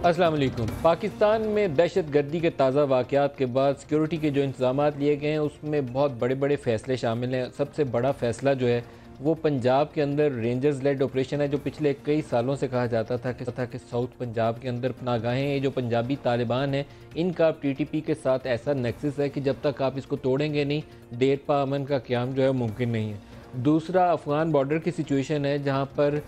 अस्सलाम वालेकुम। पाकिस्तान में दहशत गर्दी के ताज़ा वाक़यात के बाद सिक्योरिटी के जो इंतज़ाम लिए गए हैं उसमें बहुत बड़े बड़े फ़ैसले शामिल हैं। सबसे बड़ा फ़ैसला जो है वो पंजाब के अंदर रेंजर्स लेड ऑपरेशन है, जो पिछले कई सालों से कहा जाता था कि साउथ पंजाब के अंदर पनागाहें हैं। जो पंजाबी तालिबान हैं इनका PTP के साथ ऐसा नेक्सस है कि जब तक आप इसको तोड़ेंगे नहीं, देर पा अमन का क़याम जो है मुमकिन नहीं है। दूसरा, अफ़गान बॉर्डर की सिचुएशन है जहाँ पर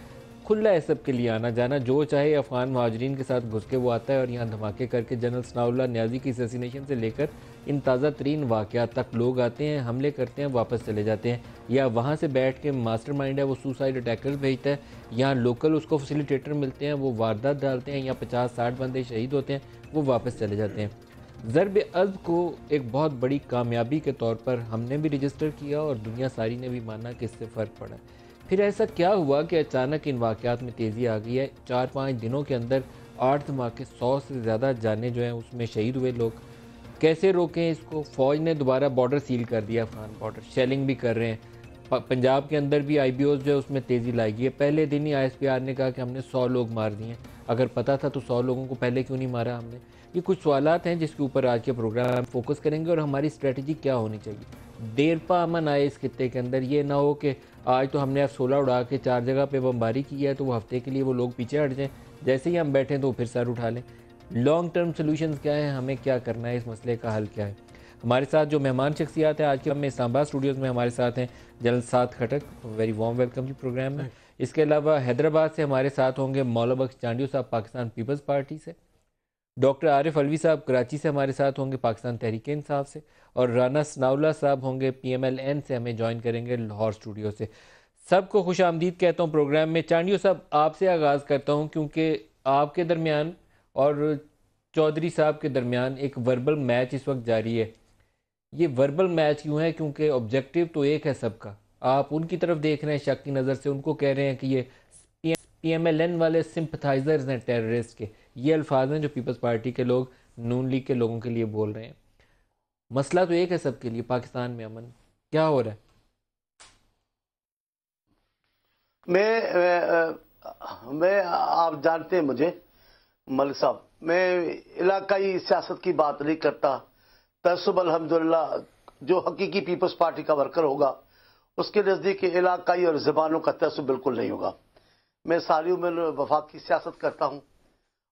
खुला है सबके लिए आना जाना, जो चाहे अफ़गान महाजरीन के साथ घुस के वो आता है और यहाँ धमाके करके जनरल सनाउल्लाह न्याजी की असैसिनेशन से लेकर इन ताज़ा तरीन वाक़यात तक लोग आते हैं, हमले करते हैं, वापस चले जाते हैं, या वहाँ से बैठ के मास्टरमाइंड है वो सुसाइड अटैकर्स भेजता है, यहाँ लोकल उसको फैसिलिटेटर मिलते हैं, वो वारदात डालते हैं, या 50-60 बंदे शहीद होते हैं, वो वापस चले जाते हैं। ज़रब अज़्ब को एक बहुत बड़ी कामयाबी के तौर पर हमने भी रजिस्टर किया और दुनिया सारी ने भी माना कि इससे फ़र्क पड़ा। फिर ऐसा क्या हुआ कि अचानक इन वाक़यात में तेज़ी आ गई है? 4-5 दिनों के अंदर 8 धमाके, 100 से ज़्यादा जाने जो हैं उसमें शहीद हुए लोग। कैसे रोकें इसको? फ़ौज ने दोबारा बॉर्डर सील कर दिया, अफ़गान बॉर्डर, शेलिंग भी कर रहे हैं। पंजाब के अंदर भी IBOs जो है उसमें तेज़ी लाई गई है। पहले दिन ही ISPR ने कहा कि हमने 100 लोग मार दिए। अगर पता था तो 100 लोगों को पहले क्यों नहीं मारा हमने? ये कुछ सवालात हैं जिसके ऊपर आज के प्रोग्राम में फोकस करेंगे और हमारी स्ट्रेटजी क्या होनी चाहिए। देर पा अमन आए इस खित्ते के अंदर, ये ना हो कि आज तो हमने F-16 उड़ा के 4 जगह पे बमबारी की है तो वो हफ्ते के लिए वो लोग पीछे हट जाएं, जैसे ही हम बैठें तो फिर सर उठा लें। लॉन्ग टर्म सोल्यूशंस क्या है, हमें क्या करना है, इस मसले का हल क्या है? हमारे साथ जो मेहमान शख्सियात हैं आज के में इस्लामाबाद स्टूडियोज़ में हमारे साथ हैं जनरल साद खटक, वेरी वार्म वेलकम जी प्रोग्राम में। इसके अलावा हैदराबाद से हमारे साथ होंगे मौला बख्श चांडियो साहब पाकिस्तान पीपल्स पार्टी से, डॉक्टर आरिफ अलवी साहब कराची से हमारे साथ होंगे पाकिस्तान तहरीक इंसाफ से, और राना सनाउल्लाह साहब होंगे PMLN से, हमें ज्वाइन करेंगे लाहौर स्टूडियो से। सबको खुश आमदीद कहता हूँ प्रोग्राम में। चांडियो साहब आपसे आगाज़ करता हूँ क्योंकि आपके दरमियान और चौधरी साहब के दरमियान एक वर्बल मैच इस वक्त जारी है। ये वर्बल मैच क्यों है? क्योंकि ऑब्जेक्टिव तो एक है सबका। आप उनकी तरफ देख रहे हैं शक की नज़र से, उनको कह रहे हैं कि ये PMLN वाले सिंपथाइजर्स हैं टेररिस्ट के। ये अल्फाज हैं जो पीपल्स पार्टी के लोग नून लीग के लोगों के लिए बोल रहे हैं। मसला तो एक है सबके लिए, पाकिस्तान में अमन क्या हो रहा है? मैं आप जानते हैं मुझे मलिक साहब, मैं इलाकाई सियासत की बात नहीं करता। तसब अल्हम्दुलिल्लाह जो हकीकी पीपल्स पार्टी का वर्कर होगा उसके नज़दीक इलाकाई और ज़बानों का तसब बिल्कुल नहीं होगा। मैं सारी उम्र वफाक की सियासत करता हूँ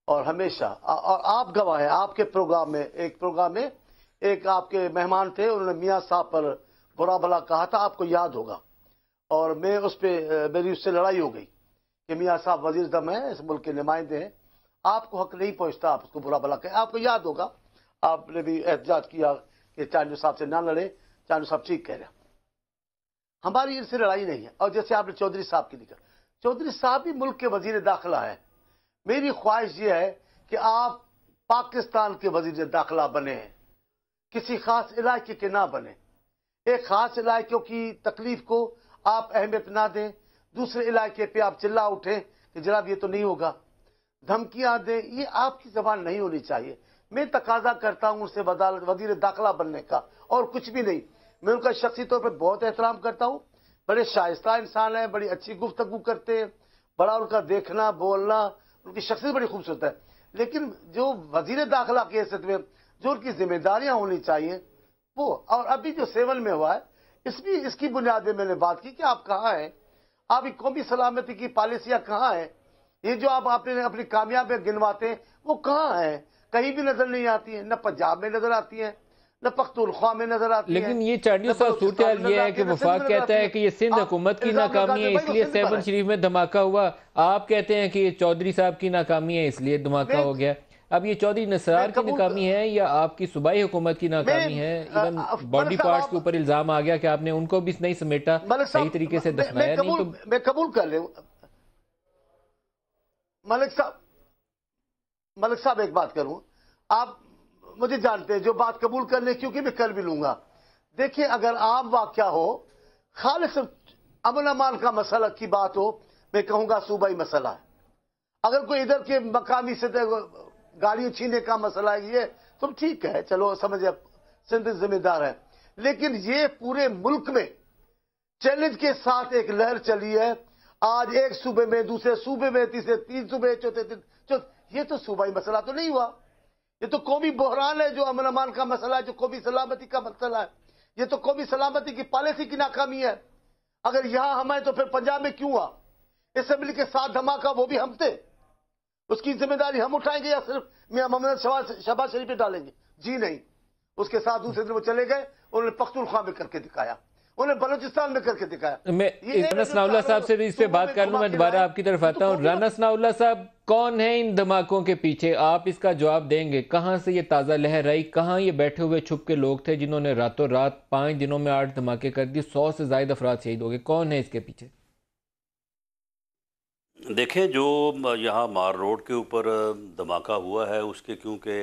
और हमेशा, और आप गवाह हैं, आपके प्रोग्राम में एक आपके मेहमान थे, उन्होंने मियाँ साहब पर बुरा भला कहा था, आपको याद होगा, और मैं उस पर मेरी उससे लड़ाई हो गई कि मियाँ साहब वजीर दम है, इस मुल्क के नुमाइंदे हैं, आपको हक नहीं पहुँचता आप उसको बुरा भला कहें। आपको याद होगा, आपने भी एहतजाज किया कि चांडियो साहब से ना लड़े, चांडियो साहब ठीक कह रहे हैं, हमारी इनसे लड़ाई नहीं है। और जैसे आपने चौधरी साहब की लिखा, चौधरी साहब भी मुल्क के वजीर दाखिला है। मेरी ख्वाहिश ये है कि आप पाकिस्तान के वजीर दाखिला बने, किसी खास इलाके के ना बने। एक खास इलाके की तकलीफ को आप अहमियत ना दें, दूसरे इलाके पे आप चिल्ला उठें कि जनाब ये तो नहीं होगा, धमकियां दें, ये आपकी जबान नहीं होनी चाहिए। मैं तकाजा करता हूं उनसे वजीर दाखिला बनने का और कुछ भी नहीं। मैं उनका शख्सी तौर पर बहुत एहतराम करता हूं, बड़े शाइस्ता इंसान है, बड़ी अच्छी गुफ्तगू करते हैं, बड़ा उनका देखना बोलना, उनकी शख्सियत बड़ी खूबसूरत है। लेकिन जो वजीर दाखिला की हैसियत में जो उनकी जिम्मेदारियां होनी चाहिए वो, और अभी जो 7 में हुआ है इसकी बुनियाद में मैंने बात की कि आप कहाँ हैं, आपकी कौमी सलामती की पॉलिसियां कहाँ हैं, ये जो आप अपनी कामयाबियां गिनवाते हैं वो कहाँ हैं? कहीं भी नजर नहीं आती है, न पंजाब में नजर आती है, न पख्तूनख्वा में नजर आती है। लेकिन ये चांडियो साहब सूरत हाल ये है कि वफाक कहता है कि ये सिंध हुकूमत की नाकामी है इसलिए 7 शरीफ में धमाका हुआ। आप कहते हैं कि ये चौधरी साहब की नाकामी है इसलिए धमाका हो गया। अब ये चौधरी नसरार की नाकामी है या आपकी सूबाई हुकूमत की नाकामी है? इवन बॉडी पार्ट्स के ऊपर इल्जाम आ गया कि आपने उनको भी नहीं समेटा, सही तरीके से दफनाया नहीं। तो मैं कबूल कर ले मलिक साहब एक बात करूं, आप मुझे जानते हैं, जो बात कबूल कर ले क्योंकि मैं कर भी लूंगा। देखिए, अगर आम वाकया हो, खालिस अमन अमान का मसला की बात हो, मैं कहूंगा सूबाई मसला है। अगर कोई इधर के मकामी से गाड़ियां छीनने का मसला है ये तो ठीक है, चलो समझे, सिंध जिम्मेदार है। लेकिन ये पूरे मुल्क में चैलेंज के साथ एक लहर चली है, आज एक सूबे में, दूसरे सूबे में, तीसरे तीन सूबे, चौथे ये तो सूबाई मसला तो नहीं हुआ। ये तो कौमी बहरान है, जो अमन अमान का मसला है, जो कौमी सलामती का मसला है। ये तो कौमी सलामती की पॉलिसी की नाकामी है। अगर यहां हम हैं तो फिर पंजाब में क्यों हुआ? असेंबली के साथ धमाका वो भी हम थे, उसकी जिम्मेदारी हम उठाएंगे या सिर्फ मियां मोहम्मद शहबाज शरीफ पे डालेंगे? जी नहीं। उसके साथ दूसरे दिन वो चले गए, उन्होंने पख्तूनख्वा में करके दिखाया, उन्हें बलूचिस्तान में करके दिखाया। मैं राना सनाउल्लाह साहब से भी इस पे बात कर लूं, मैं दोबारा आपकी तरफ आता हूं। राना सनाउल्लाह साहब, कौन है इन धमाकों के पीछे? आप इसका जवाब देंगे। कहां से ये ताज़ा लहर आई? कहां ये बैठे हुए छुप के लोग थे जिन्होंने रातों रात 5 दिनों में 8 धमाके कर दिए, 100 से ज्यादा अफराद शहीद हो गए? कौन है इसके पीछे? देखें, जो यहाँ मार रोड के ऊपर धमाका हुआ है उसके क्योंकि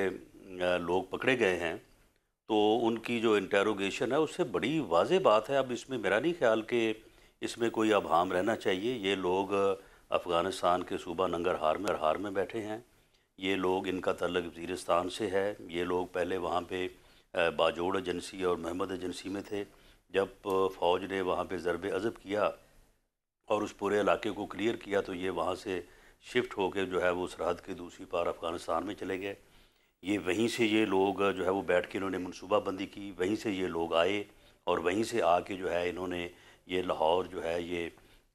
लोग पकड़े गए हैं, तो उनकी जो इंटेरोगेशन है उससे बड़ी वाज़ेह बात है। अब इसमें मेरा नहीं ख्याल कि इसमें कोई अबहम रहना चाहिए। ये लोग अफ़गानिस्तान के सूबा नंगरहार में बैठे हैं। ये लोग, इनका तल्लुक़ वज़ीरिस्तान से है। ये लोग पहले वहाँ पे बाजोड़ एजेंसी और महमद एजेंसी में थे। जब फ़ौज ने वहाँ पे ज़रब अज़ब किया और उस पूरे इलाके को क्लियर किया, तो ये वहाँ से शिफ्ट होकर जो है वो सरहद के दूसरी पार अफ़गानिस्तान में चले गए। ये वहीं से ये लोग जो है वो बैठ के इन्होंने मनसूबाबंदी की, वहीं से ये लोग आए और वहीं से आके जो है इन्होंने ये लाहौर जो है ये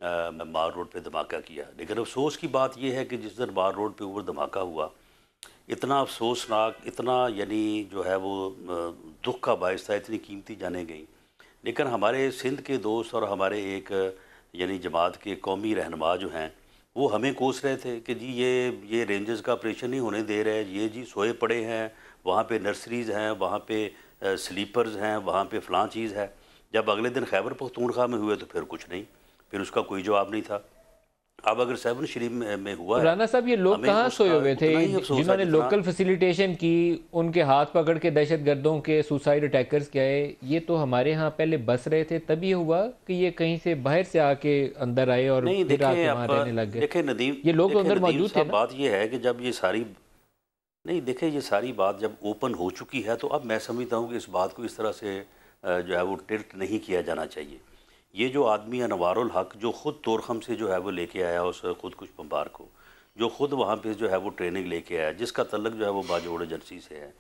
मार रोड पे धमाका किया। लेकिन अफसोस की बात यह है कि जिस दिन मार रोड पे ऊपर धमाका हुआ, इतना अफसोसनाक, इतना यानी जो है वो दुख का बायस था, इतनी कीमती जाने गई। लेकिन हमारे सिंध के दोस्त और हमारे एक यानी जमात के कौमी रहनुमा जो हैं, वो हमें कोस रहे थे कि जी ये रेंजर्स का ऑपरेशन नहीं होने दे रहे, ये जी सोए पड़े हैं, वहाँ पे नर्सरीज़ हैं, वहाँ पे स्लीपर्स हैं, वहाँ पे फ़लाँ चीज़ है। जब अगले दिन खैबर पख्तूनख्वा में हुए तो फिर कुछ नहीं, फिर उसका कोई जवाब नहीं था। अब अगर 7 शरीफ में हुआ है, राना साहब, ये लोग कहाँ सोए हुए थे जिन्होंने लोकल फैसिलिटेशन की? उनके हाथ पकड़ के दहशतगर्दों के सुसाइड अटैकर्स क्या है? ये तो हमारे यहाँ पहले बस रहे थे, तभी हुआ कि ये कहीं से बाहर से आके अंदर आए और फिर आके वहाँ रहने लग गए? देखिए नदीम, ये लोग तो अंदर मौजूद थे ना। बात ये है कि जब ये सारी देखिए ये सारी बात जब ओपन हो चुकी है, तो अब मैं समझता हूँ कि इस बात को इस तरह से जो है वो टिल्ट नहीं किया जाना चाहिए। ये जो आदमी अनवारुल हक, जो ख़ुद तोरखम से जो है वो लेके आया उस खुद कुछ बम्बार को, जो ख़ुद वहाँ पे जो है वो ट्रेनिंग लेके आया, जिसका तल्लक जो है वो बाजोड़ एजेंसी से है,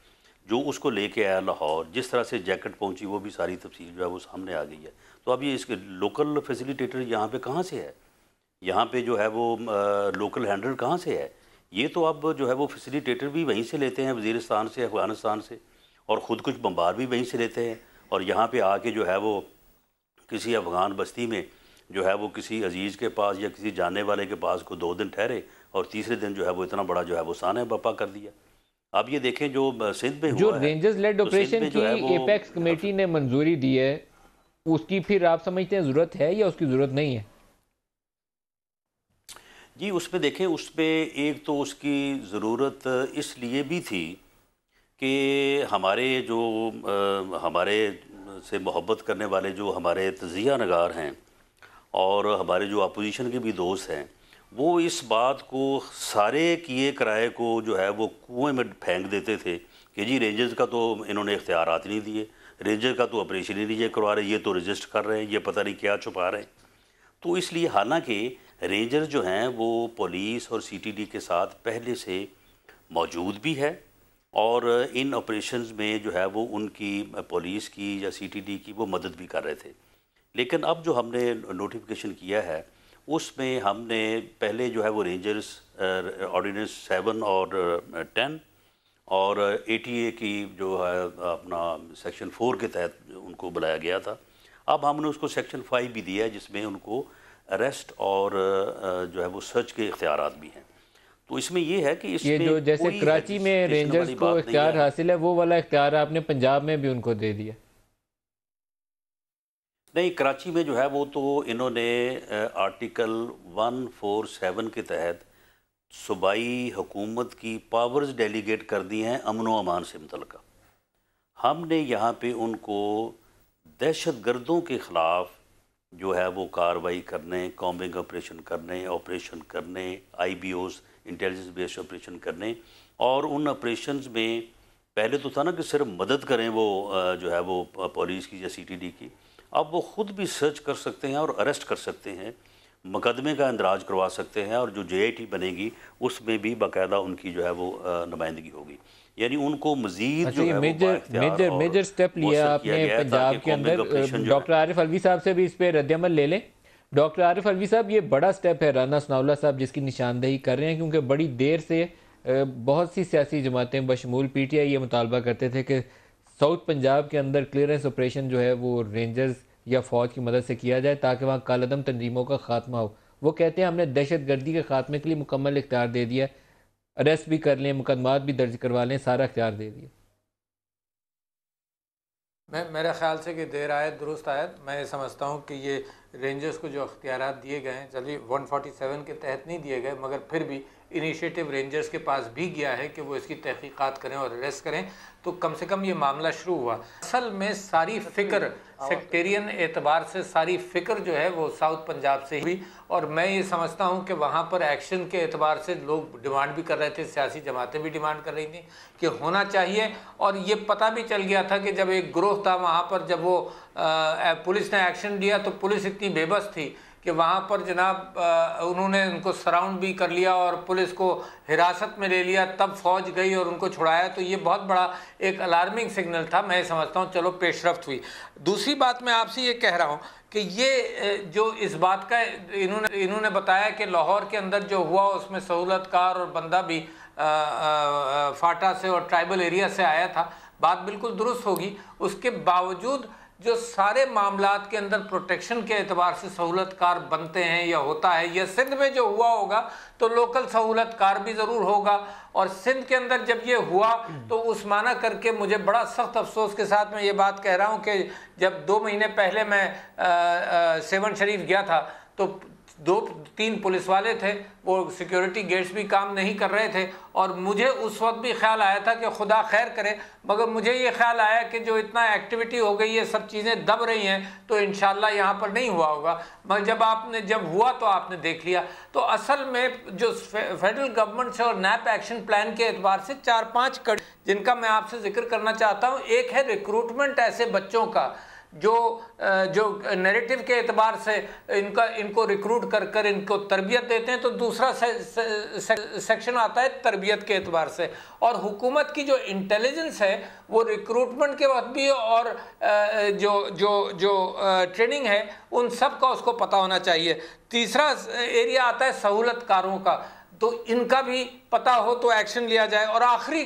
जो उसको लेके आया लाहौर, जिस तरह से जैकेट पहुँची, वो भी सारी तफसील जो है वो सामने आ गई है। तो अब ये इसके लोकल फैसिलिटेटर यहाँ पे कहाँ से है? यहाँ पे जो है वो लोकल हैंडलर कहाँ से है? ये तो अब जो है वो फैसिलिटेटर भी वहीं से लेते हैं, वज़ीरिस्तान से, अफ़गानिस्तान से, और ख़ुद कुछ बम्बार भी वहीं से लेते हैं। और यहाँ पे आके जो है वो किसी अफ़गान बस्ती में जो है वो किसी अजीज़ के पास या किसी जानने वाले के पास को 2 दिन ठहरे और तीसरे दिन जो है वो इतना बड़ा जो है वो साने बपा कर दिया। अब ये देखें जो सिंध में जो हुआ है, रेंजर्स लेड ऑपरेशन की एपेक्स कमेटी ने मंजूरी दी है, उसकी फिर आप समझते हैं ज़रूरत है या उसकी ज़रूरत नहीं है? जी, उसमें देखें, उसमें एक तो उसकी ज़रूरत इसलिए भी थी कि हमारे जो हमारे से मोहब्बत करने वाले जो हमारे तज़िया नगार हैं और हमारे जो अपोजिशन के भी दोस्त हैं, वो इस बात को, सारे किए कराए को जो है वो कुएं में फेंक देते थे कि जी रेंजर्स का तो इन्होंने इख्तियारात नहीं दिए, रेंजर का तो ऑपरेशन ही नहीं करवा रहे, ये तो रजिस्ट कर रहे हैं, ये पता नहीं क्या छुपा रहे हैं। तो इसलिए हालांकि रेंजर जो हैं वो पुलिस और सीटीडी के साथ पहले से मौजूद भी है और इन ऑपरेशंस में जो है वो उनकी पुलिस की या सीटीडी की वो मदद भी कर रहे थे। लेकिन अब जो हमने नोटिफिकेशन किया है उसमें हमने पहले जो है वो रेंजर्स ऑर्डिनेंस 7 और 10 और ATA की जो है अपना सेक्शन 4 के तहत उनको बुलाया गया था। अब हमने उसको सेक्शन 5 भी दिया है जिसमें उनको अरेस्ट और जो है वो सर्च के इख्तियारात भी हैं। तो इसमें ये है कि ये जो जैसे कराची में रेंजर्स को इख्तियार हासिल है, वो वाला इख्तियार आपने पंजाब में भी उनको दे दिया? नहीं, कराची में जो है वो तो इन्होंने आर्टिकल 147 के तहत सूबाई हुकूमत की पावर्स डेलीगेट कर दी हैं अमन व अमान से मुतल्लिक़। हमने यहाँ पे उनको दहशत गर्दों के ख़िलाफ़ जो है वो कार्रवाई करने, कॉम्बिंग ऑपरेशन करने, IBOs इंटेलिजेंस बेस्ड ऑपरेशन करने, और उन ऑपरेशंस में पहले तो था ना कि सिर्फ मदद करें वो जो है वो पुलिस की या CTD की, अब वो ख़ुद भी सर्च कर सकते हैं और अरेस्ट कर सकते हैं मुकदमे का इंदराज करवा सकते हैं और जो JIT बनेगी उसमें भी बाकायदा उनकी जो है वो नुमाइंदगी होगी। यानी उनको मजीद जो है मेजर स्टेप लिया आपने पंजाब के अंदर। डॉक्टर आरिफ अलवी साहब से भी इस पर रद्दअमल ले लें। डॉक्टर आरिफ अलवी साहब, ये बड़ा स्टेप है राना सनाउल्लाह साहब जिसकी निशानदेही कर रहे हैं, क्योंकि बड़ी देर से बहुत सी सियासी जमातें बशमूल PTI ये मुतालबा करते थे कि साउथ पंजाब के अंदर क्लियरेंस ऑपरेशन जो है वो रेंजर्स या फ़ौज की मदद से किया जाए ताकि वहाँ कालदम तंजीमों का खात्मा हो। वो कहते हैं हमने दहशत गर्दी के खात्मे के लिए मुकम्मल इख्तियार दे दिया, अरेस्ट भी कर लें, मुकदमात भी दर्ज करवा लें, सारा इख्तियार दे दिया। मेरे ख्याल से कि देर आयत दुरुस्त आयत। मैं ये समझता हूँ कि ये रेंजर्स को जो अख्तियारात दिए गए हैं, चलिए 147 के तहत नहीं दिए गए, मगर फिर भी इनिशिएटिव रेंजर्स के पास भी गया है कि वो इसकी तहकीकात करें और अरेस्ट करें, तो कम से कम ये मामला शुरू हुआ। असल में सारी फ़िक्र सेक्टेरियन एतबार से सारी फ़िक्र जो है वो साउथ पंजाब से हुई, और मैं ये समझता हूँ कि वहाँ पर एक्शन के एतबार से लोग डिमांड भी कर रहे थे, सियासी जमातें भी डिमांड कर रही थी कि होना चाहिए। और ये पता भी चल गया था कि जब एक ग्रोह था वहाँ पर, जब वो पुलिस ने एक्शन लिया तो पुलिस इतनी बेबस थी कि वहाँ पर जनाब उन्होंने उनको सराउंड भी कर लिया और पुलिस को हिरासत में ले लिया, तब फ़ौज गई और उनको छुड़ाया। तो ये बहुत बड़ा एक अलार्मिंग सिग्नल था। मैं समझता हूँ चलो पेशरफ्त हुई। दूसरी बात मैं आपसे ये कह रहा हूँ कि ये जो इस बात का इन्होंने बताया कि लाहौर के अंदर जो हुआ उसमें सहूलतकार और बंदा भी फाटा से और ट्राइबल एरिया से आया था, बात बिल्कुल दुरुस्त होगी। उसके बावजूद जो सारे मामलात के अंदर प्रोटेक्शन के एतबार से सहूलतकार बनते हैं या होता है, या सिंध में जो हुआ होगा तो लोकल सहूलतकार भी ज़रूर होगा। और सिंध के अंदर जब ये हुआ तो उस माना करके मुझे बड़ा सख्त अफसोस के साथ मैं ये बात कह रहा हूँ कि जब 2 महीने पहले मैं सेवन शरीफ गया था तो 2-3 पुलिस वाले थे, वो सिक्योरिटी गेट्स भी काम नहीं कर रहे थे, और मुझे उस वक्त भी ख्याल आया था कि खुदा खैर करे, मगर मुझे ये ख्याल आया कि जो इतना एक्टिविटी हो गई है, सब चीज़ें दब रही हैं, तो इंशाल्लाह यहाँ पर नहीं हुआ होगा। मगर जब हुआ तो आपने देख लिया। तो असल में जो फेडरल गवर्नमेंट से और नैप एक्शन प्लान के एतबार से 4-5 कड़ी जिनका मैं आपसे जिक्र करना चाहता हूँ। एक है रिक्रूटमेंट ऐसे बच्चों का जो नैरेटिव के एतबार से इनको रिक्रूट कर इनको तरबियत देते हैं। तो दूसरा सेक्शन आता है तरबियत के एतबार से, और हुकूमत की जो इंटेलिजेंस है वो रिक्रूटमेंट के वक्त भी और जो ट्रेनिंग है उन सब का उसको पता होना चाहिए। तीसरा एरिया आता है सहूलतकारों का, तो इनका भी पता हो तो एक्शन लिया जाए। और आखिरी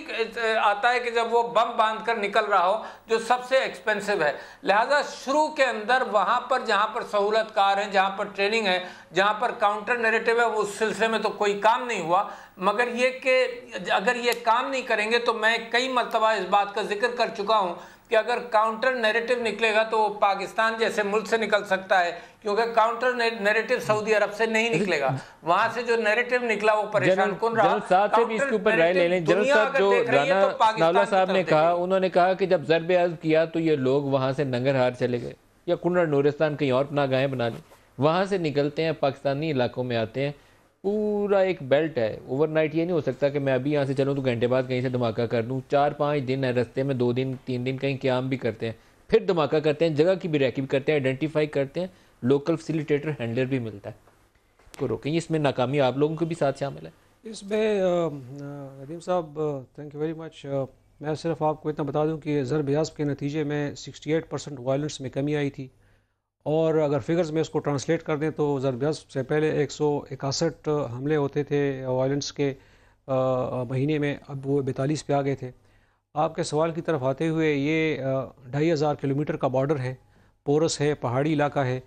आता है कि जब वो बम बांध कर निकल रहा हो, जो सबसे एक्सपेंसिव है। लिहाजा शुरू के अंदर वहाँ पर जहाँ पर सहूलतकार हैं, जहाँ पर ट्रेनिंग है, जहाँ पर काउंटर नैरेटिव है, वो उस सिलसिले में तो कोई काम नहीं हुआ। मगर ये कि अगर ये काम नहीं करेंगे तो मैं कई मरतबा इस बात का जिक्र कर चुका हूँ कि अगर काउंटर नैरेटिव निकलेगा तो पाकिस्तान जैसे मुल्क से निकल सकता है, क्योंकि काउंटर नैरेटिव सऊदी अरब से नहीं निकलेगा। वहां से जो नैरेटिव निकला वो परेशान कौन रहा। जनरल साहब से भी इसके ऊपर राय ले लें। जनरल साहब जो राना सनाउल्लाह साहब ने कहा, उन्होंने कहा कि जब ज़रब अज़्ब किया तो ये लोग वहां से नंगरहार चले गए या कुन्नड़ नूरिस्तान कहीं और अपना गाहें बना ली, वहां से निकलते हैं पाकिस्तानी इलाकों में आते हैं। पूरा एक बेल्ट है, ओवरनाइट ये नहीं हो सकता कि मैं अभी यहाँ से चलूँ तो घंटे बाद कहीं से धमाका कर लूँ। 4-5 दिन है रस्ते में, 2 दिन 3 दिन कहीं क़याम भी करते हैं, फिर धमाका करते हैं, जगह की भी रैकी करते हैं, आइडेंटिफाई करते हैं, लोकल फैसिलिटेटर हैंडलर भी मिलता है। को रोकें, इसमें नाकामी आप लोगों को भी साथ शामिल है इसमें। नदीम साहब थैंक यू वेरी मच। मैं सिर्फ आपको इतना बता दूं कि ज़रब अज़्ब के नतीजे में 68% वायलेंस में कमी आई थी, और अगर फिगर्स में इसको ट्रांसलेट कर दें तो ज़रब अज़्ब से पहले 161 हमले होते थे वायलेंस के महीने में, अब वो 42 पे आ गए थे। आपके सवाल की तरफ आते हुए, ये 2500 किलोमीटर का बॉर्डर है, पोरस है, पहाड़ी इलाका है,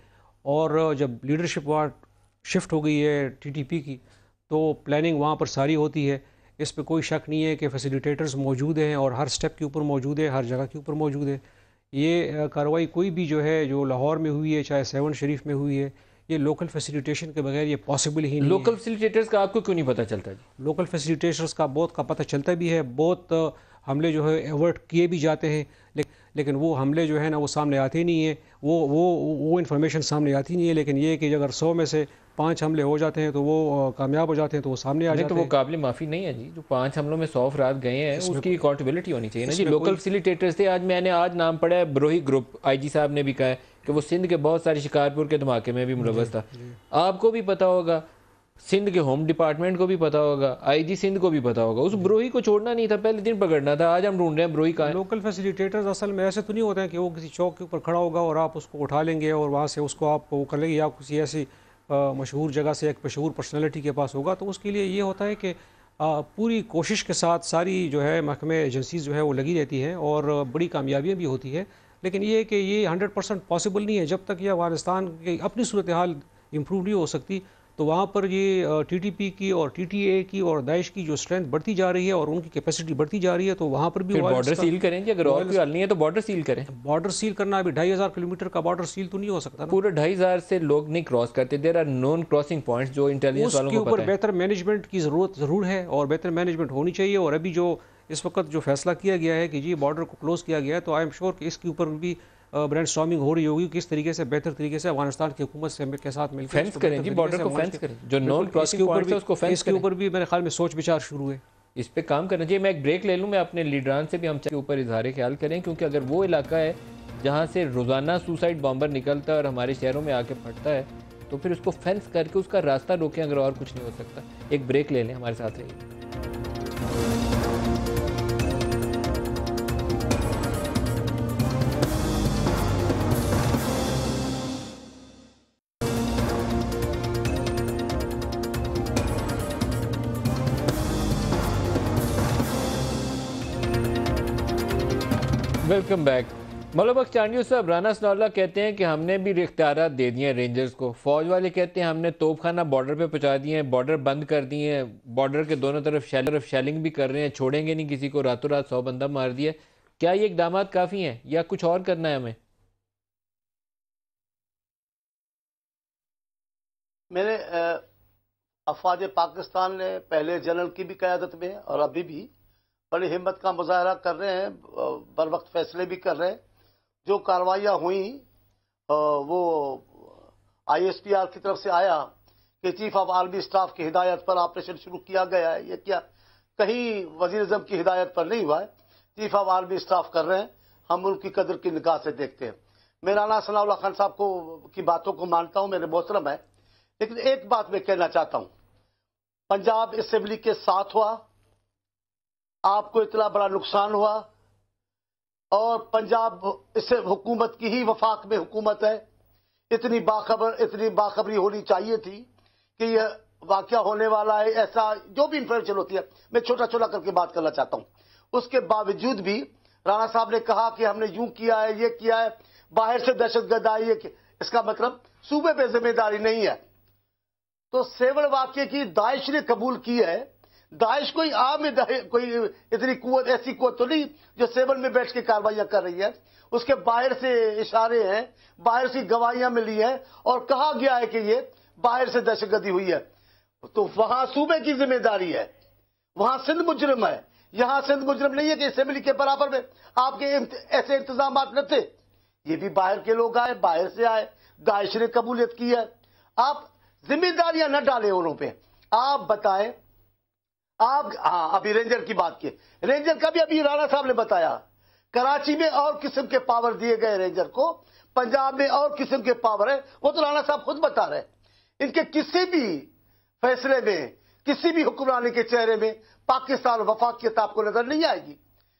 और जब लीडरशिप वहाँ शिफ्ट हो गई है TTP की, तो प्लानिंग वहाँ पर सारी होती है। इस पर कोई शक नहीं है कि फैसिलिटेटर्स मौजूद हैं और हर स्टेप के ऊपर मौजूद है, हर जगह के ऊपर मौजूद है। ये कार्रवाई कोई भी जो है जो लाहौर में हुई है, चाहे सेवन शरीफ में हुई है, ये लोकल फैसिलिटेशन के बगैर ये पॉसिबल ही नहीं। लोकल फैसिलिटेटर्स का आपको क्यों नहीं पता चलता जी? लोकल फैसिलिटेटर्स का बहुत का पता चलता भी है, बहुत हमले जो है एवर्ट किए भी जाते हैं, लेकिन वो हमले जो है ना वो सामने आते नहीं है, वो इन्फॉर्मेशन सामने आती नहीं है। लेकिन ये कि अगर 100 में से 5 हमले हो जाते हैं तो वो कामयाब हो जाते हैं, तो वो सामने आ जाते हैं। तो वो काबिल माफ़ी नहीं है जी, जो 5 हमलों में 100 अफराद गए हैं उसकी अकाउंटेबिलिटी होनी चाहिए ना जी। लोकल फैसिलिटेटर्स थे, आज मैंने नाम पढ़ा है, ब्रोही ग्रुप IG साहब ने भी कहा है कि वो सिंध के बहुत सारे शिकारपुर के धमाके में भी मुलव्वस था। आपको भी पता होगा, सिंध के होम डिपार्टमेंट को भी पता होगा, आईजी सिंध को भी पता होगा। उस ब्रोही को छोड़ना नहीं था, पहले दिन पकड़ना था। आज हम ढूंढ रहे हैं ब्रोही कहाँ है। लोकल फैसिलिटेटर्स असल में ऐसे तो नहीं होते हैं कि वो किसी चौक के ऊपर खड़ा होगा और आप उसको उठा लेंगे और वहाँ से उसको आप वो कर लेंगे, या किसी ऐसी मशहूर जगह से एक मशहूर पर्सनैलिटी के पास होगा। तो उसके लिए ये होता है कि पूरी कोशिश के साथ सारी जो है महकमे एजेंसीज जो है वो लगी रहती हैं और बड़ी कामयाबियाँ भी होती है। लेकिन ये है कि ये 100% पॉसिबल नहीं है जब तक ये अफगानिस्तान की अपनी सूरत हाल इम्प्रूव नहीं हो सकती। तो वहाँ पर ये टीटीपी की और टीटीए की और दाइश की जो स्ट्रेंथ बढ़ती जा रही है और उनकी कैपेसिटी बढ़ती जा रही है, तो वहाँ पर भी बॉर्डर सील करें जी। अगर और कोई हल नहीं है तो बॉर्डर सील करें। बॉर्डर सील करना अभी 2500 किलोमीटर का बॉर्डर सील तो नहीं हो सकता ना। पूरे 2500 से लोग नहीं क्रॉस करते। There are non crossing points जो इंटेलिजेंस वालों को पता है। उसके ऊपर बेहतर मैनेजमेंट की ज़रूरत ज़रूर है और बेहतर मैनेजमेंट होनी चाहिए। और अभी जो इस वक्त जो फैसला किया गया है कि जी बॉर्डर को क्लोज किया गया है, तो आई एम श्योर कि इसके ऊपर भी ब्रेनस्टॉर्मिंग हो रही होगी किस तरीके से बेहतर तरीके से अफगानिस्तान की हुकूमत से के साथ मिलकर फेंस करें जी, बॉर्डर को फेंस करें। जो नॉन क्रॉसिंग पॉइंट्स है उसको फेंस करें। इसके ऊपर भी मेरे ख्याल में सोच विचार शुरू है, इस पे काम करना चाहिए। मैं एक ब्रेक ले लूँ, मैं अपने लीडरान से भी हम के ऊपर इजहार ख्याल करें, क्योंकि अगर वो इलाका है जहाँ से रोज़ाना सुसाइड बॉम्बर निकलता है और हमारे शहरों में आके फटता है, तो फिर उसको फेंस करके उसका रास्ता रोकें, अगर और कुछ नहीं हो सकता। एक ब्रेक ले लें, हमारे साथ रहिए। Welcome back. मौलाना बख्श चांडियो साहब, राना सनाउल्लाह कहते हैं कि हमने भी इख्तियारात दे दिए हैं रेंजर्स को। फौज वाले कहते हैं हमने तोपखाना बॉर्डर पे पहुंचा दिए हैं, बॉर्डर बंद कर दिए हैं, बॉर्डर के दोनों तरफ शेलिंग भी कर रहे हैं, छोड़ेंगे नहीं किसी को, रातों रात 100 बंदा मार दिया। क्या ये इकदाम काफ़ी हैं या कुछ और करना है हमें? मेरे अफवाज पाकिस्तान ने पहले जनरल की भी क़यादत में और अभी भी बड़ी हिम्मत का मुजाहरा कर रहे हैं, बर वक्त फैसले भी कर रहे हैं। जो कार्रवाइयाँ हुई वो ISPR की तरफ से आया कि चीफ ऑफ आर्मी स्टाफ की हिदायत पर ऑपरेशन शुरू किया गया है। ये क्या कहीं वज़ीर-ए-आज़म की हिदायत पर नहीं हुआ है, चीफ ऑफ आर्मी स्टाफ कर रहे हैं। हम उनकी कदर की निगाह से देखते हैं। मैं राना सनाउल्लाह खान साहब की बातों को मानता हूँ, मेरे मोहतरम है, लेकिन एक बात मैं कहना चाहता हूँ। पंजाब असेंबली के साथ हुआ, आपको इतना बड़ा नुकसान हुआ, और पंजाब इससे हुकूमत की ही वफाक में हुकूमत है। इतनी बाखबरी होनी चाहिए थी कि यह वाकया होने वाला है। ऐसा जो भी इंफॉर्मेशन होती है, मैं छोटा छोटा करके बात करना चाहता हूं। उसके बावजूद भी राणा साहब ने कहा कि हमने यूं किया है, ये किया है, बाहर से दहशतगर्द आई है। इसका मतलब सूबे पे जिम्मेदारी नहीं है। तो सेवड़ वाकये की दाइश ने कबूल की है। दाइश कोई आम कोई इतनी कुव्वत, ऐसी कुव्वत तो नहीं जो सेवन में बैठ के कार्रवाइयां कर रही है। उसके बाहर से इशारे हैं, बाहर से गवाहियां मिली हैं और कहा गया है कि ये बाहर से दहशतगर्दी हुई है। तो वहां सूबे की जिम्मेदारी है, वहां सिंध मुजरिम है। यहां सिंध मुजरिम नहीं है कि असेंबली के बराबर में आपके ऐसे इंतजाम न थे। ये भी बाहर के लोग आए, बाहर से आए, दाइश ने कबूलियत की है। आप जिम्मेदारियां न डालें उन्हों पे। आप बताएं, आप अभी रेंजर की बात की, रेंजर का भी अभी राणा साहब ने बताया, कराची में और किस्म के पावर दिए गए रेंजर को, पंजाब में और किस्म के पावर है। वो तो राणा साहब खुद बता रहे। इनके किसी भी फैसले में, किसी भी हुक्मरानी के चेहरे में पाकिस्तान वफाकियत आपको नजर नहीं आएगी।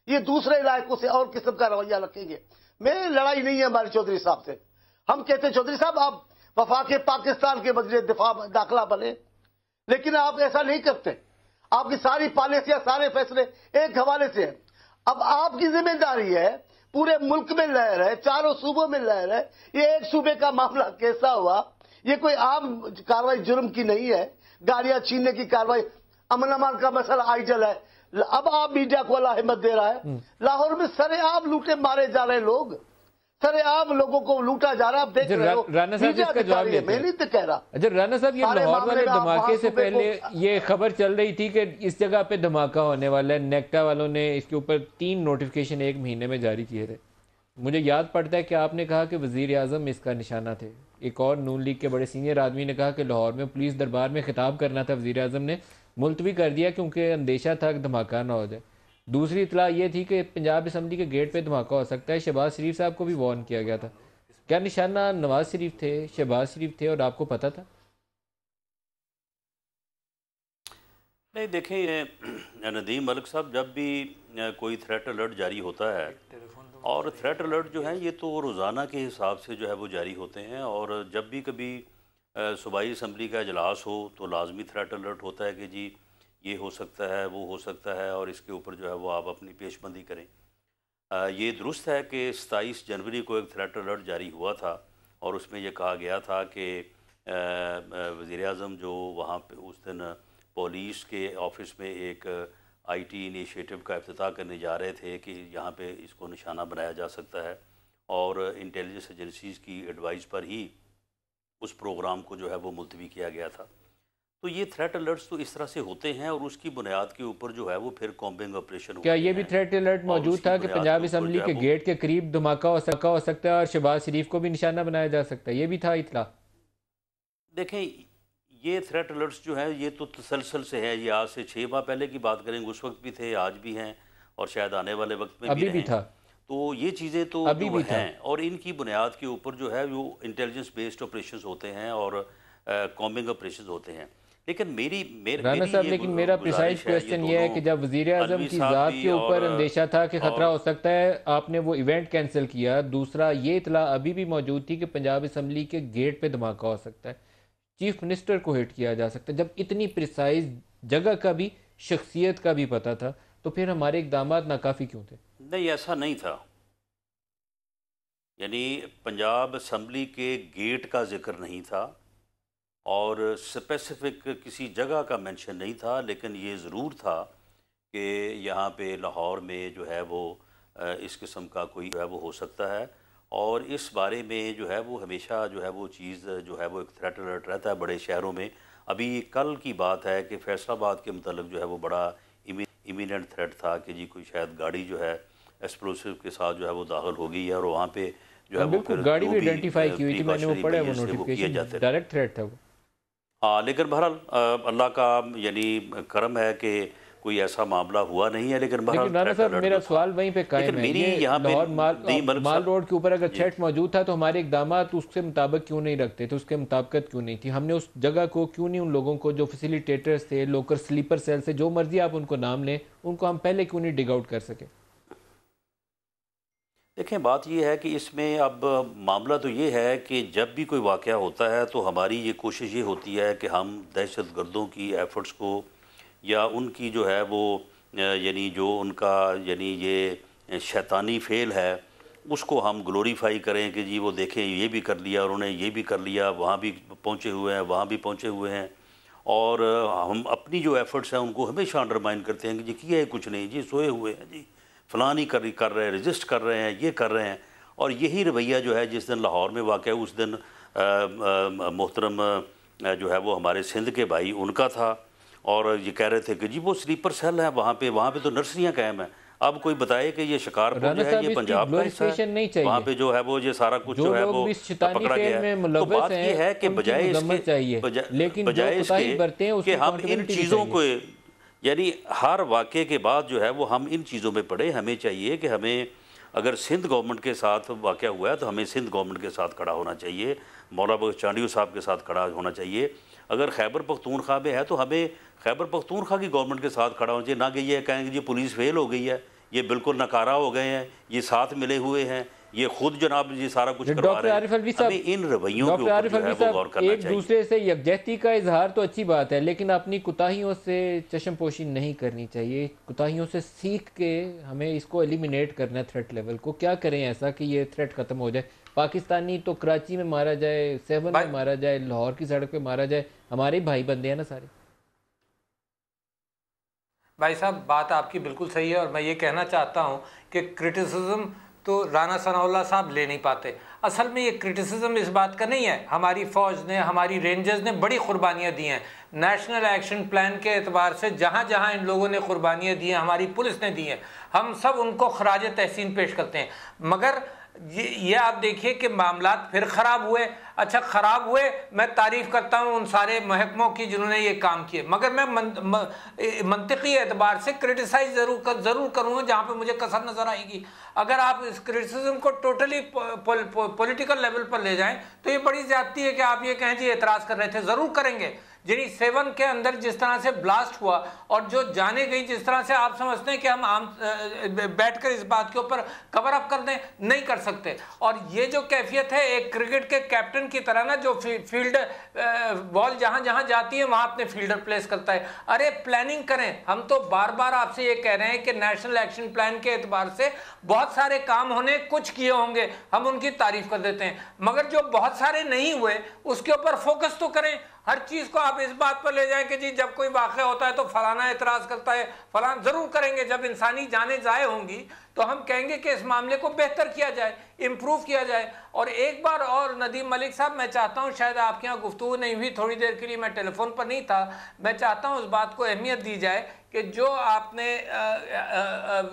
ये दूसरे इलाकों से और किस्म का रवैया रखेंगे। मेरी लड़ाई नहीं है हमारे चौधरी साहब से। हम कहते हैं चौधरी साहब आप वफाक पाकिस्तान के वज़ीर दिफा दाखिला बने, लेकिन आप ऐसा नहीं करते। आपकी सारी पॉलिसियां, सारे फैसले एक हवाले से हैं। अब आपकी जिम्मेदारी है, पूरे मुल्क में लहर है, चारों सूबों में लहर है। ये एक सूबे का मामला कैसा हुआ, ये कोई आम कार्रवाई जुर्म की नहीं है, गाड़ियां छीनने की कार्रवाई, अमन अमान का मसला आइजल है। अब आप मीडिया को अल्लाह हिम्मत दे रहा है। लाहौर में सरेआम लूटे मारे जा रहे लोग, सरेआम लोगों को लूटा जा रहा है। आप देख रहे हो। राणा साहब इसका जवाब देते हैं। मैं नहीं तो कह रहा। अच्छा राणा साहब, ये लाहौर वाले धमाके से पहले ये खबर चल रही थी कि इस जगह पे धमाका होने वाला है। नेक्टा वालों ने इसके ऊपर 3 नोटिफिकेशन 1 महीने में जारी किए थे। मुझे याद पड़ता है कि आपने कहा कि वज़ीर आज़म इसका निशाना थे। एक और नून लीग के बड़े सीनियर आदमी ने कहा कि लाहौर में पुलिस दरबार में खिताब करना था, वज़ीर आज़म ने मुलतवी कर दिया क्योंकि अंदेशा था कि धमाका ना हो जाए। दूसरी इतला ये थी कि पंजाब असम्बली के गेट पे धमाका हो सकता है। शहबाज शरीफ साहब को भी वार्न किया गया था। क्या निशाना नवाज शरीफ थे, शहबाज शरीफ थे और आपको पता था? नहीं, देखिए नदीम मलिक साहब, जब भी कोई थ्रेट अलर्ट जारी होता है, और थ्रेट अलर्ट जो है ये तो रोज़ाना के हिसाब से जो है वो जारी होते हैं, और जब भी कभी सूबाई असम्बली का इजलास हो तो लाजमी थ्रेट अलर्ट होता है कि जी ये हो सकता है, वो हो सकता है, और इसके ऊपर जो है वो आप अपनी पेशबंदी करें। ये दुरुस्त है कि 27 जनवरी को एक थ्रेट अलर्ट जारी हुआ था, और उसमें ये कहा गया था कि वज़ीर-ए-आज़म जो वहाँ पे उस दिन पुलिस के ऑफिस में एक आईटी इनिशिएटिव का इफ्तिताह करने जा रहे थे कि यहाँ पे इसको निशाना बनाया जा सकता है, और इंटेलिजेंस एजेंसीज़ की एडवाइस पर ही उस प्रोग्राम को जो है वो मुलतवी किया गया था। तो ये थ्रेट अलर्ट्स तो इस तरह से होते हैं, और उसकी बुनियाद के ऊपर जो है वो फिर कॉम्बिंग ऑपरेशन क्या ये भी थ्रेट अलर्ट मौजूद था कि पंजाब असम्बली के गेट के करीब धमाका हो सकता है और शहबाज शरीफ को भी निशाना बनाया जा सकता है? ये भी था इतला? देखें, ये थ्रेट अलर्ट्स जो है ये तो तसलसल से है। ये आज से 6 माह पहले की बात करेंगे, उस वक्त भी थे, आज भी हैं, और शायद आने वाले वक्त में अभी भी था। तो ये चीज़ें तो अभी जो भी हैं, और इनकी बुनियाद के ऊपर जो है वो इंटेलिजेंस बेस्ड ऑपरेशंस होते हैं और कॉम्बिंग ऑपरेशंस होते हैं। लेकिन राना साहब, लेकिन मेरा प्रिसाइज क्वेश्चन ये है कि जब वज़ीर आज़म की ज़ात के ऊपर अंदेशा था कि ख़तरा हो सकता है, आपने वो इवेंट कैंसिल किया। दूसरा, ये इतला अभी भी मौजूद थी कि पंजाब असम्बली के गेट पे धमाका हो सकता है, चीफ मिनिस्टर को हिट किया जा सकता है। जब इतनी प्रिसाइज जगह का भी, शख्सियत का भी पता था, तो फिर हमारे इक़दाम नाकाफ़ी क्यों थे? नहीं, ऐसा नहीं था। यानी पंजाब असम्बली के गेट का जिक्र नहीं था, और स्पेसिफिक किसी जगह का मेंशन नहीं था, लेकिन ये ज़रूर था कि यहाँ पे लाहौर में जो है वो इस किस्म का कोई जो है वो हो सकता है, और इस बारे में जो है वो हमेशा जो है वो चीज़ जो है वो एक थ्रेट अलर्ट रहता है बड़े शहरों में। अभी कल की बात है कि फैसलाबाद के मतलब जो है वो बड़ा इमीनेंट थ्रेट था कि जी कोई शायद गाड़ी जो है एक्सप्लोसिव के साथ जो है वो दाखिल हो गई है, और वहाँ पे जो है वो फिर गाड़ी भी आइडेंटिफाई की हुई थी, मैंने वो पढ़ा, वो नोटिफिकेशन डायरेक्ट थ्रेट था वो। हाँ, लेकिन बहरहाल अल्लाह का यानी करम है कि कोई ऐसा मामला हुआ नहीं है। लेकिन राना साहब, मेरा सवाल वहीं पे कायम है, ये लाहौर माल रोड के ऊपर अगर थ्रेट मौजूद था तो हमारे इकदाम उसके मुताबिक क्यों नहीं रखते थे, उसके मुताबिक क्यों नहीं थी? हमने उस जगह को क्यों नहीं, उन लोगों को जो फैसिलिटेटर्स थे, लोकल स्लीपर सेल से, जो मर्जी आप उनको नाम लें, उनको हम पहले क्यों नहीं डिग आउट कर सके? देखें, बात यह है कि इसमें अब मामला तो ये है कि जब भी कोई वाक़या होता है तो हमारी ये कोशिश ये होती है कि हम दहशत गर्दों की एफ़र्ट्स को, या उनकी जो है वो यानी जो उनका यानी ये शैतानी फ़ेल है, उसको हम ग्लोरीफाई करें कि जी वो देखें ये भी कर लिया, उन्होंने ये भी कर लिया, वहाँ भी पहुँचे हुए हैं, वहाँ भी पहुँचे हुए हैं, और हम अपनी जो एफ़र्ट्स हैं उनको हमेशा अंडरमाइन करते हैं कि जी किया है कुछ नहीं, जी सोए हुए हैं, जी फ़लानी कर रहे हैं, रजिस्ट कर रहे हैं, ये कर रहे हैं। और यही रवैया जो है जिस दिन लाहौर में वाक़या, उस दिन मोहतरम जो है वो हमारे सिंध के भाई उनका था, और ये कह रहे थे कि जी वो स्लीपर सेल है वहाँ पे तो नर्सरियाँ कायम हैं। अब कोई बताए कि ये शिकारपुर जो है ये पंजाब का हिस्सा है, वहाँ पे जो है वो ये सारा कुछ जो है वो पकड़ा गया है। तो बात ये है कि बजाय इसके कि हम इन चीज़ों को, यानी हर वाक़े के बाद जो है वो हम इन चीज़ों में पड़े, हमें चाहिए कि हमें अगर सिंध गवर्नमेंट के साथ वाक़या हुआ है तो हमें सिंध गवर्नमेंट के साथ खड़ा होना चाहिए, मौला बख्श चांडियो साहब के साथ खड़ा होना चाहिए। अगर खैबर पख्तूनख्वा में है तो हमें खैबर पख्तूनख्वा की गवर्नमेंट के साथ खड़ा होना चाहिए, ना कि ये कहेंगे जी पुलिस फेल हो गई है, ये बिल्कुल नकारा हो गए हैं, ये साथ मिले हुए हैं, ये खुद जनाब जी सारा कुछ करवा रहे हैं। हमें इन रवैयों के ऊपर जो है वो गौर करना एक दूसरे से यकजहती का इजहार तो अच्छी बात है, लेकिन अपनी कोताहियों से चश्मपोशी नहीं करनी चाहिए। कोताहियों से सीख के हमें इसको एलिमिनेट करना है थ्रेट लेवल को। क्या करें ऐसा कि ये थ्रेट ख़त्म हो जाए? पाकिस्तानी तो कराची में मारा जाए, 7 में मारा जाए, लाहौर की सड़क पे मारा जाए, हमारे भाई बंदे हैं ना सारे। भाई साहब, बात आपकी बिल्कुल सही है, और मैं ये कहना चाहता हूँ कि क्रिटिसिज्म तो राना सनाउल्लाह साहब ले नहीं पाते। असल में ये क्रिटिसिज्म इस बात का नहीं है, हमारी फ़ौज ने, हमारी रेंजर्स ने बड़ी कुर्बानियाँ दी हैं। नेशनल एक्शन प्लान के एतबार से जहाँ जहाँ इन लोगों ने कुर्बानियाँ दी हैं, हमारी पुलिस ने दी हैं, हम सब उनको खराज तहसीन पेश करते हैं। मगर ये आप देखिए कि मामलात फिर ख़राब हुए। अच्छा, ख़राब हुए, मैं तारीफ़ करता हूँ उन सारे महकमों की जिन्होंने ये काम किए, मगर मैं मंतिकी एतबार से क्रिटिसाइज ज़रूर करूँगा जहाँ पे मुझे कसर नज़र आएगी। अगर आप इस क्रिटिसिज्म को टोटली पॉलिटिकल लेवल पर ले जाएं तो ये बड़ी ज़्यादती है कि आप ये कहें जी एतराज़ कर रहे थे। ज़रूर करेंगे। जिनी 7 के अंदर जिस तरह से ब्लास्ट हुआ और जो जाने गई, जिस तरह से आप समझते हैं कि हम आम बैठकर इस बात के ऊपर कवर अप कर दें, नहीं कर सकते। और ये जो कैफियत है एक क्रिकेट के कैप्टन की तरह ना, जो फील्ड बॉल जहां जहां जाती है वहां अपने फील्डर प्लेस करता है। अरे प्लानिंग करें। हम तो बार बार आपसे ये कह रहे हैं कि नेशनल एक्शन प्लान के एतबार से बहुत सारे काम होने, कुछ किए होंगे, हम उनकी तारीफ कर देते हैं, मगर जो बहुत सारे नहीं हुए उसके ऊपर फोकस तो करें। हर चीज को आप इस बात पर ले जाएं कि जी जब कोई वाक़या होता है तो फलाना एतराज करता है, फलाना। जरूर करेंगे। जब इंसानी जानें ज़ाय होंगी तो हम कहेंगे कि इस मामले को बेहतर किया जाए, इम्प्रूव किया जाए। और एक बार और नदीम मलिक साहब, मैं चाहता हूँ, शायद आपके यहाँ गुफ्तगू नहीं हुई, थोड़ी देर के लिए मैं टेलीफोन पर नहीं था, मैं चाहता हूँ उस बात को अहमियत दी जाए कि जो आपने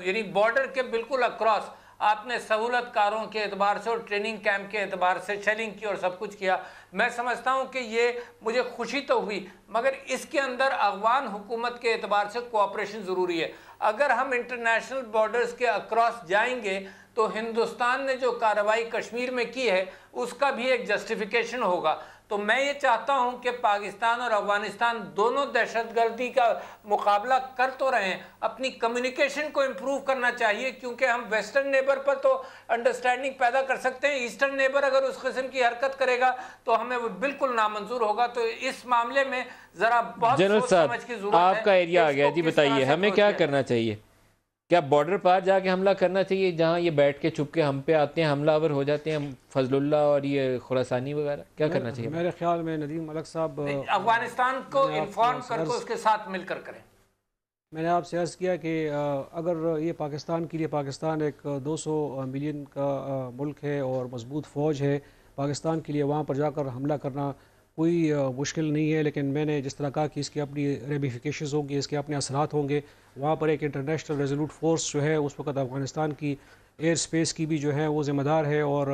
यानी बॉर्डर के बिल्कुल अक्रॉस आपने सहूलतकारों के एतबार से और ट्रेनिंग कैंप के एतबार से शेलिंग की और सब कुछ किया, मैं समझता हूं कि ये मुझे खुशी तो हुई, मगर इसके अंदर अफगान हुकूमत के एतबार से कोऑपरेशन ज़रूरी है। अगर हम इंटरनेशनल बॉर्डर्स के अक्रॉस जाएंगे तो हिंदुस्तान ने जो कार्रवाई कश्मीर में की है उसका भी एक जस्टिफिकेशन होगा। तो मैं ये चाहता हूं कि पाकिस्तान और अफगानिस्तान दोनों दहशतगर्दी का मुकाबला कर तो रहे हैं, अपनी कम्युनिकेशन को इम्प्रूव करना चाहिए, क्योंकि हम वेस्टर्न नेबर पर तो अंडरस्टैंडिंग पैदा कर सकते हैं, ईस्टर्न नेबर अगर उस किस्म की हरकत करेगा तो हमें वो बिल्कुल नामंजूर होगा। तो इस मामले में जरा बहुत सोच समझ की जरूरत है। आपका एरिया आ गया जी, बताइए हमें क्या करना चाहिए? क्या बॉर्डर पार जाके हमला करना चाहिए जहां ये बैठ के छुप के हम पे आते हैं, हमलावर हो जाते हैं, फजलुल्लाह और ये खुरासानी वगैरह? क्या करना चाहिए? मेरे ख्याल में नदीम मलिक साहब अफगानिस्तान को इन्फॉर्म करके उसके साथ मिलकर करें। मैंने आपसे अर्ज़ किया कि अगर ये पाकिस्तान के लिए, पाकिस्तान एक 200 मिलियन का मुल्क है और मजबूत फ़ौज है, पाकिस्तान के लिए वहाँ पर जाकर हमला करना कोई मुश्किल नहीं है। लेकिन मैंने जिस तरह कहा कि इसकी अपनी रेमिफिकेशंस होंगे, इसके अपने असरात होंगे। वहाँ पर एक इंटरनेशनल रेजोल्यूट फोर्स जो है उस वक्त अफ़गानिस्तान की एयर स्पेस की भी जो है वो ज़िम्मेदार है और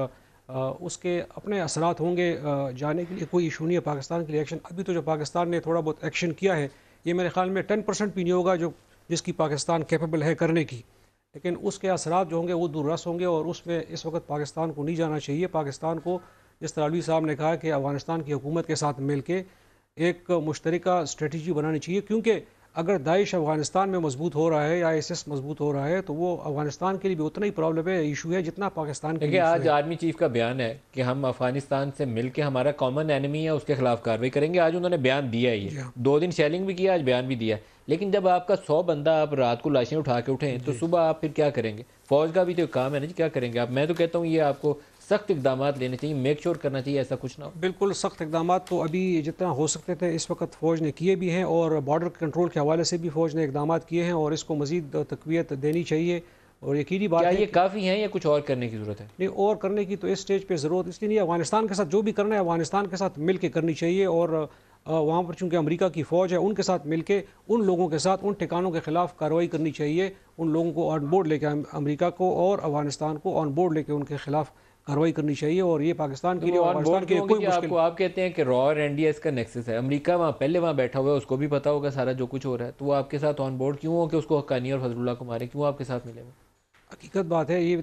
उसके अपने असरात होंगे। जाने के लिए कोई इशू नहीं है पाकिस्तान के लिए। एक्शन अभी तो जो पाकिस्तान ने थोड़ा बहुत एक्शन किया है, ये मेरे ख्याल में 10% भी नहीं होगा जो जिसकी पाकिस्तान कैपेबल है करने की, लेकिन उसके असरात जो होंगे वो दूररस होंगे और उसमें इस वक्त पाकिस्तान को नहीं जाना चाहिए। पाकिस्तान को, जिस तरह अली साहब ने कहा कि अफ़गानिस्तान की हुकूमत के साथ मिल के एक मुश्तरका स्ट्रेटजी बनानी चाहिए, क्योंकि अगर दाइश अफ़गानिस्तान में मजबूत हो रहा है या ISIS मजबूत हो रहा है तो वो अफ़गानिस्तान के लिए भी उतना ही प्रॉब्लम है, इशू है जितना पाकिस्तान के लिए। आज आर्मी चीफ का बयान है कि हम अफगानिस्तान से मिलकर हमारा कॉमन एनिमी है उसके खिलाफ कार्रवाई करेंगे। आज उन्होंने बयान दिया है, ये 2 दिन शेलिंग भी किया, आज बयान भी दिया है। लेकिन जब आपका 100 बंदा आप रात को लाशें उठा के उठें तो सुबह आप फिर क्या करेंगे? फौज का भी तो काम है ना जी, क्या करेंगे आप? मैं तो कहता हूँ ये आपको सख्त इकदाम लेने चाहिए, मेक श्योर करना चाहिए ऐसा कुछ ना हो। बिल्कुल सख्त इकदाम तो अभी जितना हो सकते थे इस वक्त फ़ौज ने किए भी हैं और बॉर्डर कंट्रोल के हवाले से भी फ़ौज ने इकदाम किए हैं और इसको मज़ीद तक़वियत देनी चाहिए। और यकीनी बात है, ये काफ़ी है या कुछ और करने की ज़रूरत है? नहीं, और करने की तो इस स्टेज पे ज़रूरत इसलिए नहीं है। अफगानिस्तान के साथ जो भी करना है अफगानिस्तान के साथ मिल के करनी चाहिए और वहाँ पर चूँकि अमेरिका की फ़ौज है उनके साथ मिल के उन लोगों के साथ उन ठिकानों के ख़िलाफ़ कार्रवाई करनी चाहिए। उन लोगों को ऑन बोर्ड लेके, अमेरिका को और अफगानिस्तान को ऑन बोर्ड लेके उनके खिलाफ कार्रवाई करनी चाहिए। और ये पाकिस्तान के लिए पाकिस्तान के कोई मुश्किल, आप कहते हैं कि रॉ और NDS का नेक्सस है, अमेरिका वहाँ पहले वहाँ बैठा हुआ है, उसको भी पता होगा सारा जो कुछ हो रहा है, तो वो आपके साथ ऑन बोर्ड क्यों हो कि उसको हक्कानी और फजलुल्लाह को मारे? क्यों आपके साथ मिले? हकीकत बात है, ये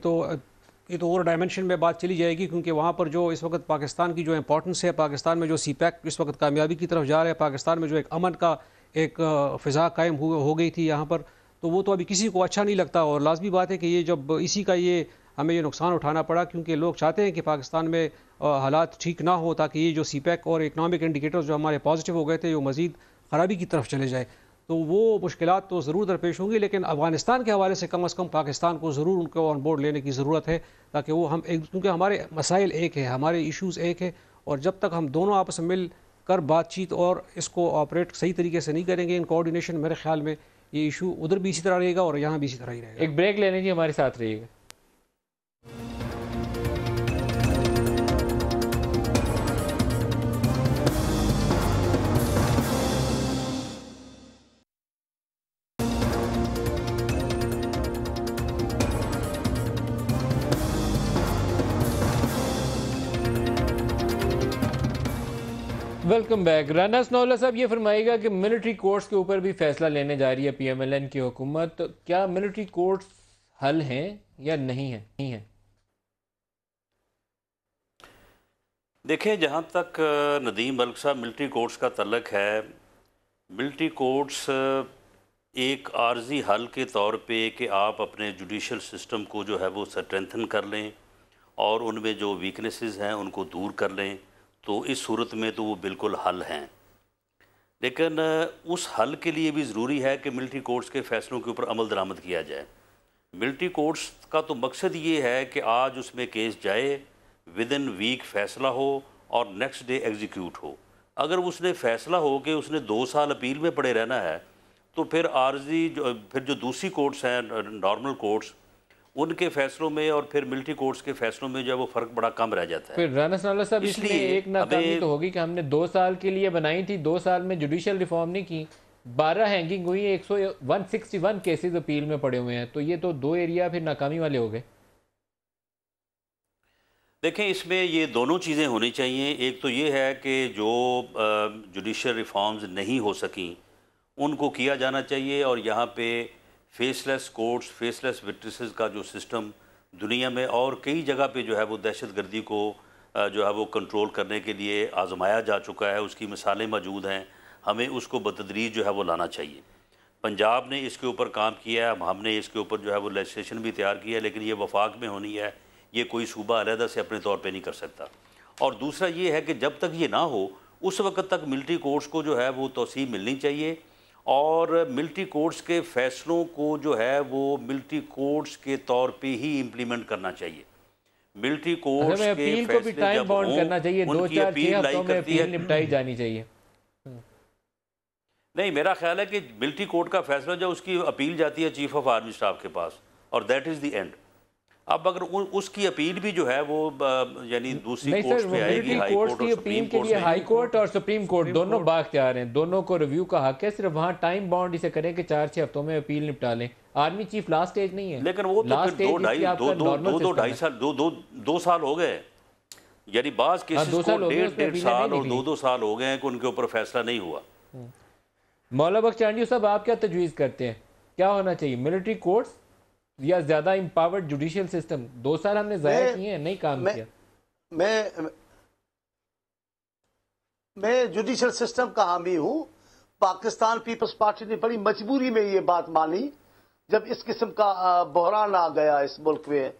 तो और डायमेंशन में बात चली जाएगी, क्योंकि वहाँ पर जो इस वक्त पाकिस्तान की जो इंपॉर्टेंस है, पाकिस्तान में जो CPEC इस वक्त कामयाबी की तरफ जा रहा है, पाकिस्तान में जो एक अमन का एक फ़िज़ा कायम हो गई थी यहाँ पर, तो वो तो अभी किसी को अच्छा नहीं लगता। और लाजमी बात है कि ये जब इसी का ये हमें ये नुकसान उठाना पड़ा, क्योंकि लोग चाहते हैं कि पाकिस्तान में हालात ठीक ना हो, ताकि ये जो CPEC और इकनॉमिक इंडिकेटर्स जो हमारे पॉजिटिव हो गए थे वो मज़ीद ख़राबी की तरफ चले जाए। तो वो मुश्किलात तो ज़रूर दरपेश होंगी, लेकिन अफ़गानिस्तान के हवाले से कम पाकिस्तान को ज़रूर उनको ऑन बोर्ड लेने की ज़रूरत है, ताकि वो हम एक, क्योंकि हमारे मसाइल एक है, हमारे इशूज़ एक है, और जब तक हम दोनों आपस में मिल कर बातचीत और इसको ऑपरेट सही तरीके से नहीं करेंगे इन कोऑर्डिनेशन, मेरे ख्याल में ये इशू उधर भी इसी तरह रहेगा और यहाँ भी इसी तरह ही रहेगा। एक ब्रेक ले लीजिए, हमारे साथ रहिएगा। Welcome back. राना सनाउल्लाह साहब, ये फरमाइएगा कि मिलिट्री कोर्ट्स के ऊपर भी फैसला लेने जा रही है PMLN की हुकूमत, तो क्या मिलिट्री कोर्ट्स हल हैं या नहीं है? देखिए, जहाँ तक नदीम मलिक साहब मिलिट्री कोर्ट्स का तल्लक है, मिलिट्री कोर्ट्स एक आर्जी हल के तौर पे कि आप अपने जुडिशल सिस्टम को जो है वो स्ट्रेंथन कर लें और उनमें जो वीकनेसेस हैं उनको दूर कर लें, तो इस सूरत में तो वो बिल्कुल हल हैं। लेकिन उस हल के लिए भी ज़रूरी है कि मिलिट्री कोर्ट्स के फ़ैसलों के ऊपर अमल दरामद किया जाए। मिलिट्री कोर्ट्स का तो मकसद ये है कि आज उसमें केस जाए, विद इन वीक फ़ैसला हो और नेक्स्ट डे एग्जीक्यूट हो। अगर उसने फ़ैसला हो कि उसने 2 साल अपील में पड़े रहना है, तो फिर आर्जी फिर जो दूसरी कोर्ट्स हैं, नॉर्मल कोर्ट्स, उनके फैसलों में और फिर मिलिट्री कोर्ट्स के फैसलों में जो है वो फ़र्क बड़ा कम रह जाता है। फिर राना सनाउल्लाह साहब, इसलिए एक नाकामी तो होगी कि हमने 2 साल के लिए बनाई थी, 2 साल में जुडिशल रिफॉर्म नहीं की, 12 हैंगिंग हुई, 161 केसेस अपील में पड़े हुए हैं, तो ये तो 2 एरिया फिर नाकामी वाले हो गए। देखें, इसमें ये दोनों चीज़ें होनी चाहिए। एक तो ये है कि जो जुडिशल रिफॉर्म्स नहीं हो सकें उनको किया जाना चाहिए, और यहाँ पे फेसलेस कोर्ट्स, फेसलेस विटनेसेस का जो सिस्टम दुनिया में और कई जगह पे जो है वो दहशतगर्दी को जो है वो कंट्रोल करने के लिए आजमाया जा चुका है, उसकी मिसालें मौजूद हैं। हमें उसको बतदरीज जो है वो लाना चाहिए। पंजाब ने इसके ऊपर काम किया है, हमने इसके ऊपर जो है वो लेजिस्लेशन भी तैयार किया है, लेकिन ये वफाक में होनी है, ये कोई सूबा अलहदा से अपने तौर पे नहीं कर सकता। और दूसरा ये है कि जब तक ये ना हो उस वक्त तक मिलिट्री कोर्ट्स को जो है वो तौसीह मिलनी चाहिए, और मिलिट्री कोर्ट्स के फ़ैसलों को जो है वो मिलिट्री कोर्ट्स के तौर पे ही इम्प्लीमेंट करना चाहिए। मिलिट्री कोर्ट्स के फैसले जब हों, करना चाहिए, 2-4 हफ्तों में अपील निपटाई जानी चाहिए। नहीं, मेरा ख्याल है कि मिलिट्री कोर्ट का फैसला जो उसकी अपील जाती है चीफ ऑफ आर्मी स्टाफ के पास, और दैट इज़ द एंड। अब अगर उसकी अपील भी जो है वो यानी दूसरी कोर्ट पे आएगी, हाई कोर्ट और सुप्रीम कोर्ट के लिए हाई कोर्ट और सुप्रीम कोर्ट दोनों बाख्तियार हैं, दोनों को रिव्यू का हक है। सिर्फ वहाँ टाइम बाउंड इसे करें कि 4-6 हफ्तों में अपील निपटा लें। आर्मी चीफ लास्ट स्टेज नहीं है, लेकिन वो तो फिर 2 साल हो गए, यानी बाज़ केसेस को 1.5 साल और 2-2 साल हो गए हैं कि उनके ऊपर फैसला नहीं हुआ। मौला बख्श चांडियो साहब, आप क्या तजवीज़ करते हैं, क्या होना चाहिए, मिलिट्री कोर्ट्स या ज्यादा एम्पावर्ड जुडिशियल सिस्टम? 2 साल हमने जाया किए हैं, नहीं काम किया। मैं जुडिशियल सिस्टम का हामी हूं। पाकिस्तान पीपल्स पार्टी ने बड़ी मजबूरी में ये बात मानी जब इस किस्म का बहरान आ गया इस मुल्क में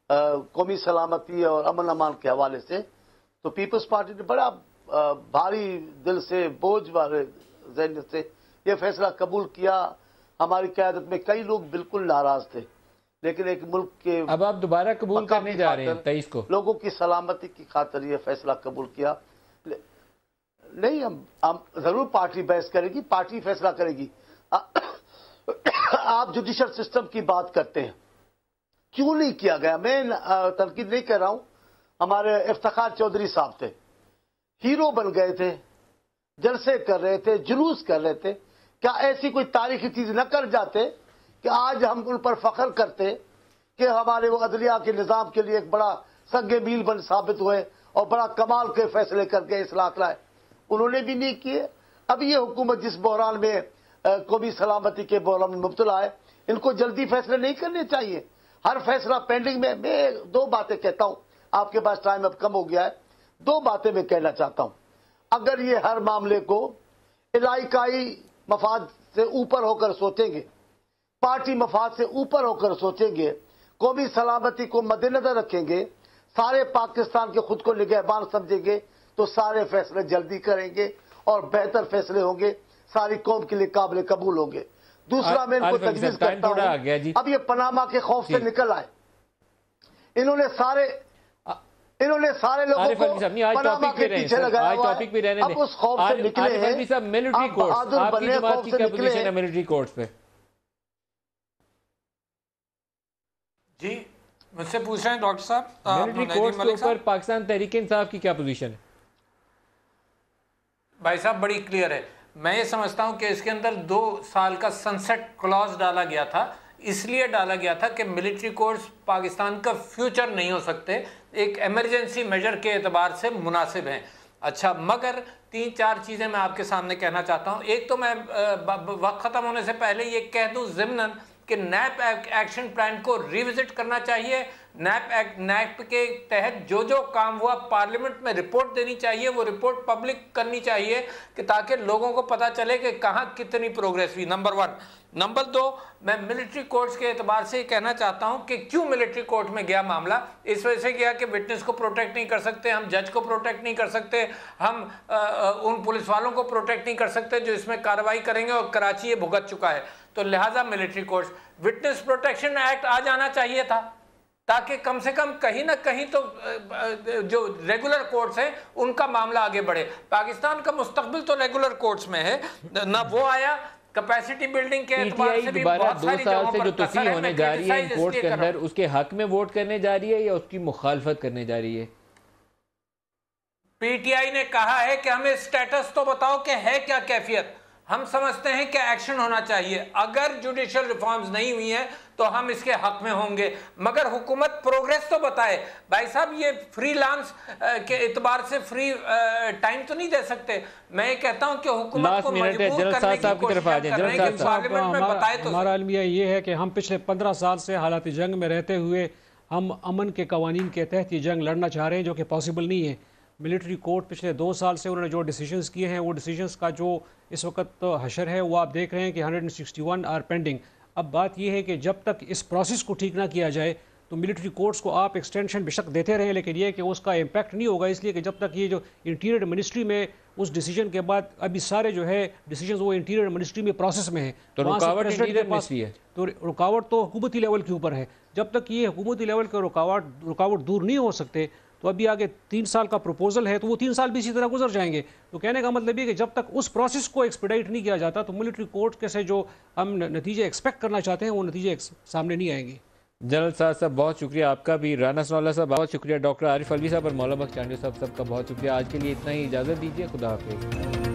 कौमी सलामती और अमन अमान के हवाले से, तो पीपल्स पार्टी ने बड़ा भारी दिल से, बोझ वाले ज़हन से यह फैसला कबूल किया। हमारी क़यादत में कई लोग बिल्कुल नाराज थे, लेकिन एक मुल्क के अब आप दोबारा कबूल करने जा रहे हैं 23 को, लोगों की सलामती की खातिर ये फैसला कबूल किया। नहीं, हम जरूर पार्टी बहस करेगी, पार्टी फैसला करेगी। आप जुडिशल सिस्टम की बात करते हैं, क्यों नहीं किया गया? मैं तनकीद नहीं कर रहा हूं। हमारे इफ्तिखार चौधरी साहब थे, हीरो बन गए थे, जलसे कर रहे थे, जुलूस कर रहे थे। क्या ऐसी कोई तारीखी चीज न कर जाते कि आज हम उन पर फख्र करते कि हमारे वो अदलिया के निज़ाम के लिए एक बड़ा संगे मील बन साबित हुए और बड़ा कमाल के फैसले करके इस्लाह लाए? उन्होंने भी नहीं किए। अब ये हुकूमत जिस बहरान में कौमी सलामती के बहरान में मुब्तला है, इनको जल्दी फैसले नहीं करने चाहिए। हर फैसला पेंडिंग में। मैं 2 बातें कहता हूं, आपके पास टाइम अब कम हो गया है। 2 बातें मैं कहना चाहता हूं। अगर ये हर मामले को इलाकाई मफाद से ऊपर होकर सोचेंगे, पार्टी मफाद से ऊपर होकर सोचेंगे, कौमी सलामती को मद्देनजर रखेंगे, सारे पाकिस्तान के खुद को निगहबान समझेंगे, तो सारे फैसले जल्दी करेंगे और बेहतर फैसले होंगे, सारी कौम के लिए काबिल कबूल होंगे। दूसरा, मैं इनको तजवीज़ करता हूं, अब ये पनामा के खौफ से निकल आए। इन्होंने सारे लोगों को पनामा के पीछे लगाया हुआ है। अब उस खौफ से निकले हैं, मिलिट्री कोर्ट्स, आपकी जमात की क्या पोजीशन है मिलिट्री कोर्ट्स पे? जी, मुझसे पूछ रहे हैं डॉक्टर साहब, मिलिट्री कोर्ट्स के ऊपर पाकिस्तान तहरीक इंसाफ की क्या पोजीशन है? भाई साहब, बड़ी क्लियर है। मैं ये समझता हूं कि इसके अंदर 2 साल का सनसेट क्लॉज डाला गया था। इसलिए डाला गया था कि मिलिट्री कोर्ट्स पाकिस्तान का फ्यूचर नहीं हो सकते, एक इमरजेंसी मेजर के एतबार से मुनासिब हैं। अच्छा, मगर 3-4 चीज़ें मैं आपके सामने कहना चाहता हूँ। एक तो मैं वक्त ख़त्म होने से पहले ये कह दूँ ज़िम्नन कि नैप एक्शन प्लान को रिविजिट करना चाहिए। नैप के तहत जो जो काम हुआ पार्लियामेंट में रिपोर्ट देनी चाहिए, वो रिपोर्ट पब्लिक करनी चाहिए कि ताकि लोगों को पता चले कि कहाँ कितनी प्रोग्रेस हुई, नंबर 1। नंबर 2, मैं मिलिट्री कोर्ट्स के एतबार से कहना चाहता हूं कि क्यों मिलिट्री कोर्ट में गया मामला। इस वजह से गया कि विटनेस को प्रोटेक्ट नहीं कर सकते, हम जज को प्रोटेक्ट नहीं कर सकते, हम उन पुलिस वालों को प्रोटेक्ट नहीं कर सकते जो इसमें कार्रवाई करेंगे, और कराची ये भुगत चुका है। तो लिहाजा military courts, witness protection act आ जाना चाहिए था, ताकि कम से कम कहीं ना कहीं तो जो रेगुलर कोर्ट्स हैं उनका मामला आगे बढ़े। पाकिस्तान का मुस्तकबिल तो रेगुलर कोर्ट्स में है ना, वो आया कैपेसिटी बिल्डिंग के एतबार से भी बहुत सारी जगहों पर 2 साल से जो होने जा रही है कोर्ट के अंदर, उसके हक में वोट करने जा रही है या उसकी मुखालफत करने जा रही है? पीटीआई ने कहा है कि हमें स्टेटस तो बताओ कि है क्या कैफियत। हम समझते हैं कि एक्शन होना चाहिए। अगर जुडिशियल रिफॉर्म्स नहीं हुई हैं तो हम इसके हक में होंगे, मगर हुकूमत प्रोग्रेस तो बताए। भाई साहब, ये फ्रीलांस के एतबार से फ्री टाइम तो नहीं दे सकते। मैं ये कहता हूं कि हुकूमत को मजबूर करने की कोशिश कर रहे हैं कि पार्लियामेंट में बताए तो। हमारा अलमिया ये है कि हम पिछले 15 साल से हालात जंग में रहते हुए हम अमन के कवानीन के तहत ये जंग लड़ना चाह रहे हैं, जो कि पॉसिबल नहीं है। मिलिट्री कोर्ट पिछले 2 साल से उन्होंने जो डिसीजंस किए हैं, वो डिसीजंस का जो इस वक्त हशर है वो आप देख रहे हैं कि 161 आर पेंडिंग। अब बात यह है कि जब तक इस प्रोसेस को ठीक ना किया जाए तो मिलिट्री कोर्ट्स को आप एक्सटेंशन बेशक देते रहें, लेकिन ये कि उसका इम्पैक्ट नहीं होगा, इसलिए कि जब तक ये जो इंटीरियर मिनिस्ट्री में उस डिसीजन के बाद अभी सारे जो है डिसीजन वो इंटीरियर मिनिस्ट्री में प्रोसेस में है, तो रुकावट इंटीरियर मिनिस्ट्री है, तो रुकावट तो हुकूमती लेवल के ऊपर है। जब तक ये हुकूमती लेवल के रुकावट दूर नहीं हो सकते तो अभी आगे 3 साल का प्रपोजल है, तो वो 3 साल भी इसी तरह गुजर जाएंगे। तो कहने का मतलब ये कि जब तक उस प्रोसेस को एक्सपेडाइट नहीं किया जाता तो मिलिट्री कोर्ट के से जो हम नतीजे एक्सपेक्ट करना चाहते हैं वो नतीजे सामने नहीं आएंगे। जनरल साहब बहुत शुक्रिया आपका भी, राना सनाउल्लाह साहब बहुत शुक्रिया, डॉक्टर आरिफ अलवी साहब और मौलाना बख्श चांडियो साहब सबका बहुत शुक्रिया। आज के लिए इतना ही, इजाज़त दीजिए, खुदा हाफिज़।